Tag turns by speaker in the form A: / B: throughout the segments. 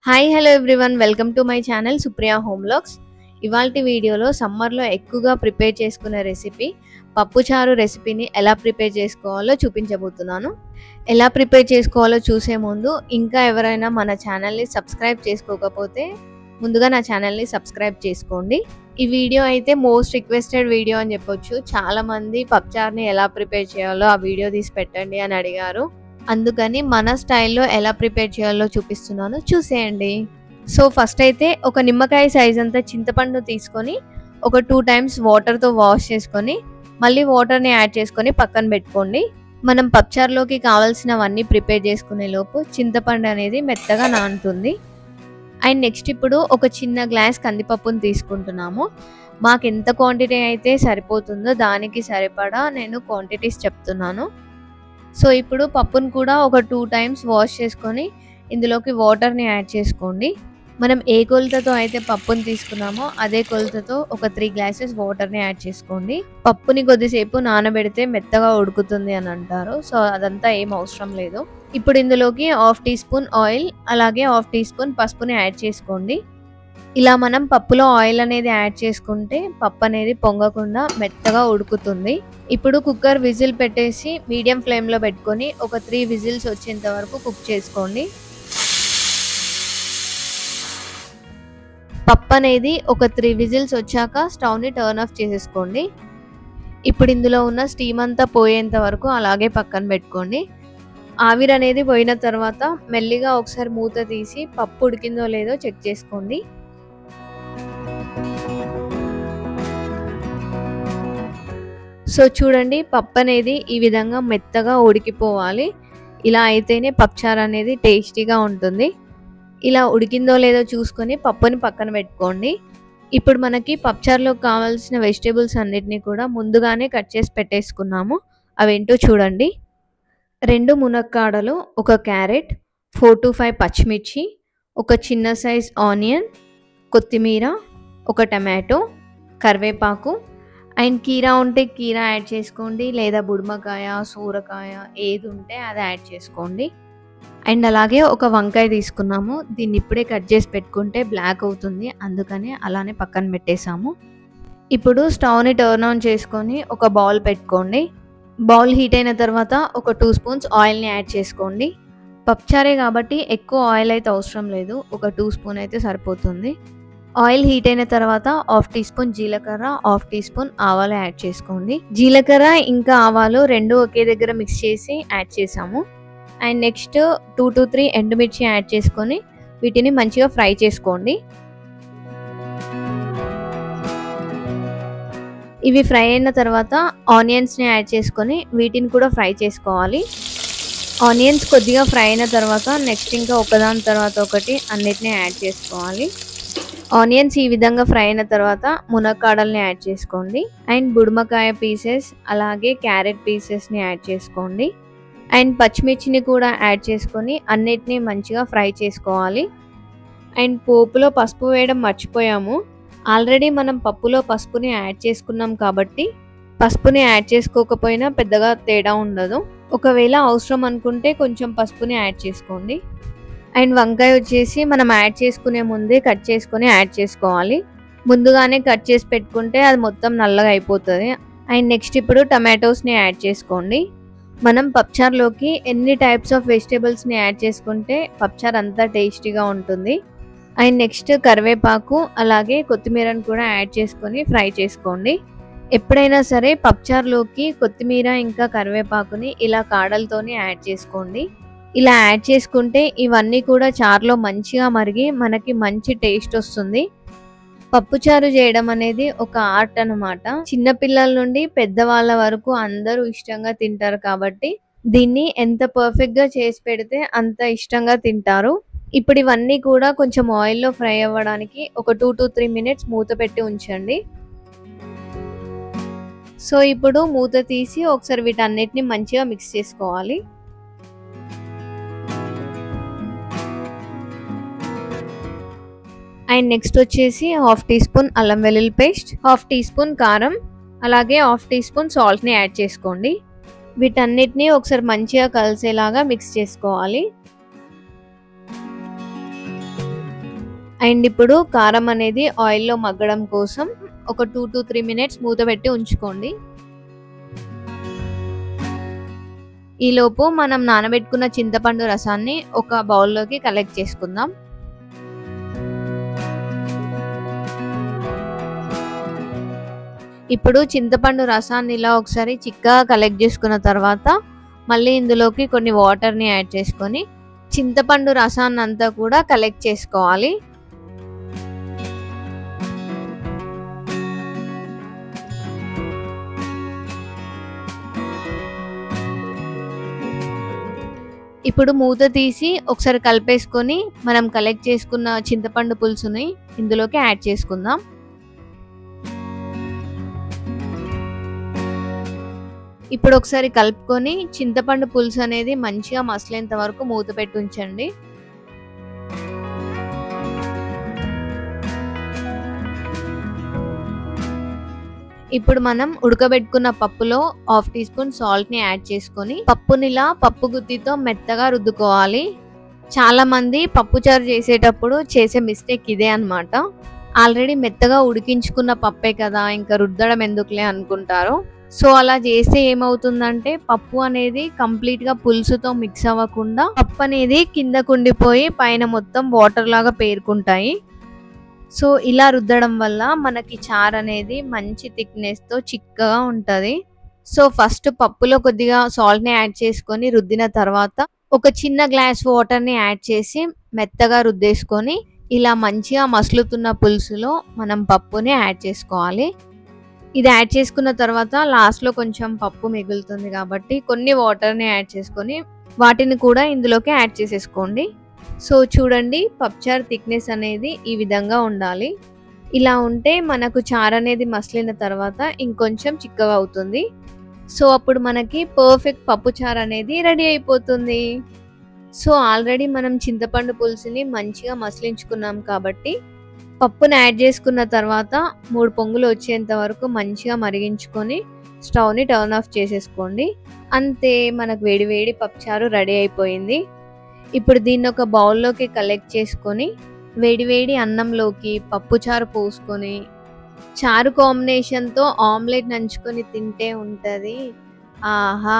A: Hi hello everyone welcome to my channel Supriya home vlogs. ఇవాల్టి వీడియోలో సమ్మర్లో ఎక్కువగా ప్రిపేర్ చేసుకునే రెసిపీ పప్పుచారు రెసిపీని ఎలా ప్రిపేర్ చేసుకోవాలో చూపించబోతున్నాను. ఎలా ప్రిపేర్ చేసుకోవాలో చూసే ముందు ఇంకా ఎవరైనా మన ఛానల్ని సబ్స్క్రైబ్ చేసుకోకపోతే ముందుగా నా ఛానల్ని సబ్స్క్రైబ్ చేసుకోండి. ఈ వీడియో అయితే మోస్ట్ రిక్వెస్టెడ్ వీడియో అని చెప్పొచ్చు. చాలామంది పప్పుచారుని ఎలా ప్రిపేర్ చేయాలో ఆ వీడియో తీసి పెట్టండి అని అడిగారు. అందుకని మన స్టైల్లో ఎలా ప్రిపేర్ చేయాలో చూపిస్తున్నాను, చూసేయండి. సో ఫస్ట్ అయితే ఒక నిమ్మకాయ సైజ్ అంతా చింతపండు తీసుకొని ఒక 2 times వాటర్తో వాష్ చేసుకొని మళ్ళీ వాటర్ని యాడ్ చేసుకొని పక్కన పెట్టుకోండి. మనం పప్పుచారులోకి కావాల్సినవన్నీ ప్రిపేర్ చేసుకునే లోపు చింతపండు అనేది మెత్తగా నానుతుంది. అండ్ నెక్స్ట్ ఇప్పుడు ఒక చిన్న గ్లాస్ కందిపప్పును తీసుకుంటున్నాము. మాకు ఎంత క్వాంటిటీ అయితే సరిపోతుందో దానికి సరిపడా నేను క్వాంటిటీస్ చెప్తున్నాను. సో ఇప్పుడు పప్పును కూడా ఒక 2 times వాష్ చేసుకొని ఇందులోకి వాటర్ని యాడ్ చేసుకోండి. మనం ఏ కొలతతో అయితే పప్పుని తీసుకున్నామో అదే కొలతతో ఒక 3 glasses వాటర్ని యాడ్ చేసుకోండి. పప్పుని కొద్దిసేపు నానబెడితే మెత్తగా ఉడుకుతుంది అని అంటారు. సో అదంతా ఏం అవసరం లేదు. ఇప్పుడు ఇందులోకి 1/2 teaspoon ఆయిల్ అలాగే 1/2 teaspoon పసుపుని యాడ్ చేసుకోండి. ఇలా మనం పప్పులో ఆయిల్ అనేది యాడ్ చేసుకుంటే పప్పు అనేది పొంగకుండా మెత్తగా ఉడుకుతుంది. ఇప్పుడు కుక్కర్ విజిల్ పెట్టేసి మీడియం ఫ్లేమ్లో పెట్టుకొని ఒక 3 whistles వచ్చేంత వరకు కుక్ చేసుకోండి. పప్పు అనేది ఒక 3 whistles వచ్చాక స్టవ్ని టర్న్ ఆఫ్ చేసేసుకోండి. ఇప్పుడు ఇందులో ఉన్న స్టీమ్ అంతా పోయేంత వరకు అలాగే పక్కన పెట్టుకోండి. ఆవిరి అనేది పోయిన తర్వాత మెల్లిగా ఒకసారి మూత తీసి పప్పు ఉడికిందో లేదో చెక్ చేసుకోండి. సో చూడండి, పప్పు అనేది ఈ విధంగా మెత్తగా ఉడికిపోవాలి. ఇలా అయితేనే పప్పుచారు అనేది టేస్టీగా ఉంటుంది. ఇలా ఉడికిందో లేదో చూసుకొని పప్పుని పక్కన పెట్టుకోండి. ఇప్పుడు మనకి పప్పుచారులోకి కావాల్సిన వెజిటేబుల్స్ అన్నిటినీ కూడా ముందుగానే కట్ చేసి పెట్టేసుకున్నాము. అవేంటో చూడండి. 2 మునక్కాడలు, ఒక క్యారెట్, 4 to 5 పచ్చిమిర్చి, ఒక చిన్న సైజ్ ఆనియన్, కొత్తిమీర, ఒక టమాటో, కరివేపాకు అండ్ కీరా ఉంటే కీరా యాడ్ చేసుకోండి, లేదా బుడమకాయ, సూరకాయ ఏది ఉంటే అది యాడ్ చేసుకోండి. అండ్ అలాగే ఒక వంకాయ తీసుకున్నాము. దీన్ని ఇప్పుడే కట్ చేసి పెట్టుకుంటే బ్లాక్ అవుతుంది, అందుకని అలానే పక్కన పెట్టేసాము. ఇప్పుడు స్టవ్ని టర్న్ ఆన్ చేసుకొని ఒక బౌల్ పెట్టుకోండి. బౌల్ హీట్ అయిన తర్వాత ఒక 2 spoons ఆయిల్ని యాడ్ చేసుకోండి. పప్పుచారే కాబట్టి ఎక్కువ ఆయిల్ అయితే అవసరం లేదు, ఒక 2 spoon అయితే సరిపోతుంది. ఆయిల్ హీట్ అయిన తర్వాత 1/2 teaspoon జీలకర్ర, 1/2 teaspoon ఆవాలు యాడ్ చేసుకోండి. జీలకర్ర ఇంకా ఆవాలు రెండు ఒకే దగ్గర మిక్స్ చేసి యాడ్ చేసాము. అండ్ నెక్స్ట్ 2 to 3 ఎండుమిర్చి యాడ్ చేసుకొని వీటిని మంచిగా ఫ్రై చేసుకోండి. ఇవి ఫ్రై అయిన తర్వాత ఆనియన్స్ని యాడ్ చేసుకొని వీటిని కూడా ఫ్రై చేసుకోవాలి. ఆనియన్స్ కొద్దిగా ఫ్రై అయిన తర్వాత నెక్స్ట్ ఇంకా ఒకదాని తర్వాత ఒకటి అన్నిటిని యాడ్ చేసుకోవాలి. ఆనియన్స్ ఈ విధంగా ఫ్రై అయిన తర్వాత మునక్కాడల్ని యాడ్ చేసుకోండి. అండ్ బుడమకాయ పీసెస్ అలాగే క్యారెట్ పీసెస్ని యాడ్ చేసుకోండి. అండ్ పచ్చిమిర్చిని కూడా యాడ్ చేసుకొని అన్నిటినీ మంచిగా ఫ్రై చేసుకోవాలి. అండ్ పోపులో పసుపు వేయడం మర్చిపోయాము. ఆల్రెడీ మనం పప్పులో పసుపుని యాడ్ చేసుకున్నాం కాబట్టి పసుపుని యాడ్ చేసుకోకపోయినా పెద్దగా తేడా ఉండదు. ఒకవేళ అవసరం అనుకుంటే కొంచెం పసుపుని యాడ్ చేసుకోండి. అండ్ వంకాయ వచ్చేసి మనం యాడ్ చేసుకునే ముందే కట్ చేసుకొని యాడ్ చేసుకోవాలి. ముందుగానే కట్ చేసి పెట్టుకుంటే అది మొత్తం నల్లగా అయిపోతుంది. అండ్ నెక్స్ట్ ఇప్పుడు టమాటోస్ని యాడ్ చేసుకోండి. మనం పప్పుచారులోకి ఎన్ని టైప్స్ ఆఫ్ వెజిటేబుల్స్ని యాడ్ చేసుకుంటే పప్పుచారు అంతా టేస్టీగా ఉంటుంది. అండ్ నెక్స్ట్ కరివేపాకు అలాగే కొత్తిమీరను కూడా యాడ్ చేసుకొని ఫ్రై చేసుకోండి. ఎప్పుడైనా సరే పప్పుచారులోకి కొత్తిమీర ఇంకా కరివేపాకుని ఇలా కాడలతోని యాడ్ చేసుకోండి. ఇలా యాడ్ చేసుకుంటే ఇవన్నీ కూడా చారులో మంచిగా మరిగి మనకి మంచి టేస్ట్ వస్తుంది. పప్పుచారు చేయడం అనేది ఒక ఆర్ట్ అన్నమాట. చిన్నపిల్లల నుండి పెద్దవాళ్ళ వరకు అందరూ ఇష్టంగా తింటారు కాబట్టి దీన్ని ఎంత పర్ఫెక్ట్గా చేసి పెడితే అంత ఇష్టంగా తింటారు. ఇప్పుడు ఇవన్నీ కూడా కొంచెం ఆయిల్లో ఫ్రై అవ్వడానికి ఒక 2 to 3 minutes మూత పెట్టి ఉంచండి. సో ఇప్పుడు మూత తీసి ఒకసారి వీటన్నిటిని మంచిగా మిక్స్ చేసుకోవాలి. అండ్ నెక్స్ట్ వచ్చేసి 1/2 teaspoon అల్లం వెల్లుల్లి పేస్ట్, 1/2 teaspoon కారం అలాగే 1/2 teaspoon సాల్ట్ని యాడ్ చేసుకోండి. వీటన్నిటిని ఒకసారి మంచిగా కలిసేలాగా మిక్స్ చేసుకోవాలి. అండ్ ఇప్పుడు కారం అనేది ఆయిల్లో మగ్గడం కోసం ఒక 2 to 3 మినిట్స్ మూత పెట్టి ఉంచుకోండి. ఈలోపు మనం నానబెట్టుకున్న చింతపండు రసాన్ని ఒక బౌల్లోకి కలెక్ట్ చేసుకుందాం. ఇప్పుడు చింతపండు రసాన్ని ఇలా ఒకసారి చిక్కగా కలెక్ట్ చేసుకున్న తర్వాత మళ్ళీ ఇందులోకి కొన్ని వాటర్ని యాడ్ చేసుకొని చింతపండు రసాన్ని అంతా కూడా కలెక్ట్ చేసుకోవాలి. ఇప్పుడు మూత తీసి ఒకసారి కలిపేసుకొని మనం కలెక్ట్ చేసుకున్న చింతపండు పులుసుని ఇందులోకి యాడ్ చేసుకుందాం. ఇప్పుడు ఒకసారి కలుపుకొని చింతపండు పులుసు అనేది మంచిగా మసిలేంత వరకు మూత పెట్టి ఉంచండి. ఇప్పుడు మనం ఉడకబెట్టుకున్న పప్పులో 1/2 టీ స్పూన్ సాల్ట్ ని యాడ్ చేసుకొని పప్పునిలా పప్పు గుత్తితో మెత్తగా రుద్దుకోవాలి. చాలా మంది పప్పుచారు చేసేటప్పుడు చేసే మిస్టేక్ ఇదే అన్నమాట. ఆల్రెడీ మెత్తగా ఉడికించుకున్న పప్పే కదా ఇంకా రుద్దడం ఎందుకులే అనుకుంటారు. సో అలా చేస్తే ఏమవుతుందంటే పప్పు అనేది కంప్లీట్ గా పులుసుతో మిక్స్ అవ్వకుండా పప్పు అనేది కిందకు ఉండిపోయి పైన మొత్తం వాటర్ లాగా పేరుకుంటాయి. సో ఇలా రుద్దడం వల్ల మనకి చారు అనేది మంచి థిక్నెస్ తో చిక్కగా ఉంటది. సో ఫస్ట్ పప్పులో కొద్దిగా సాల్ట్ ని యాడ్ చేసుకొని రుద్దిన తర్వాత ఒక చిన్న గ్లాస్ వాటర్ ని యాడ్ చేసి మెత్తగా రుద్దేసుకొని ఇలా మంచిగా మసులుతున్న పులుసులో మనం పప్పుని యాడ్ చేసుకోవాలి. ఇది యాడ్ చేసుకున్న తర్వాత లాస్ట్ లో కొంచెం పప్పు మిగులుతుంది కాబట్టి కొన్ని వాటర్ ని యాడ్ చేసుకొని వాటిని కూడా ఇందులోకి యాడ్ చేసేసుకోండి. సో చూడండి పప్పుచారు థిక్నెస్ అనేది ఈ విధంగా ఉండాలి. ఇలా ఉంటే మనకు చారు అనేది మసిలిన తర్వాత ఇంకొంచెం చిక్కగా అవుతుంది. సో అప్పుడు మనకి పర్ఫెక్ట్ పప్పుచారు అనేది రెడీ అయిపోతుంది. సో ఆల్రెడీ మనం చింతపండు పులుసుని మంచిగా మసిలించుకున్నాం కాబట్టి పప్పుని యాడ్ చేసుకున్న తర్వాత 3 పొంగులు వచ్చేంత వరకు మంచిగా మరిగించుకొని స్టవ్ని టర్న్ ఆఫ్ చేసేసుకోండి. అంతే, మనకు వేడివేడి పప్పుచారు రెడీ అయిపోయింది. ఇప్పుడు దీన్ని ఒక బౌల్లోకి కలెక్ట్ చేసుకొని వేడివేడి అన్నంలోకి పప్పుచారు పోసుకొని చారు కాంబినేషన్తో ఆమ్లెట్ నంచుకొని తింటే ఉంటుంది. ఆహా!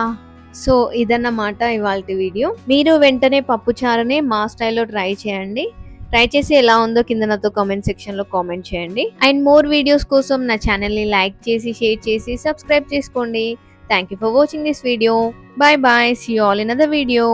A: సో ఇదన్నమాట ఇవాల్టి వీడియో. మీరు వెంటనే పప్పుచారుని మా స్టైల్లో ట్రై చేయండి. ట్రై చేసి ఎలా ఉందో కింద నాతో కామెంట్ సెక్షన్లో కామెంట్ చేయండి. అండ్ మోర్ వీడియోస్ కోసం నా ఛానల్ని లైక్ చేసి షేర్ చేసి సబ్స్క్రైబ్ చేసుకోండి. Thank you for watching this video. Bye bye. See you all in another video.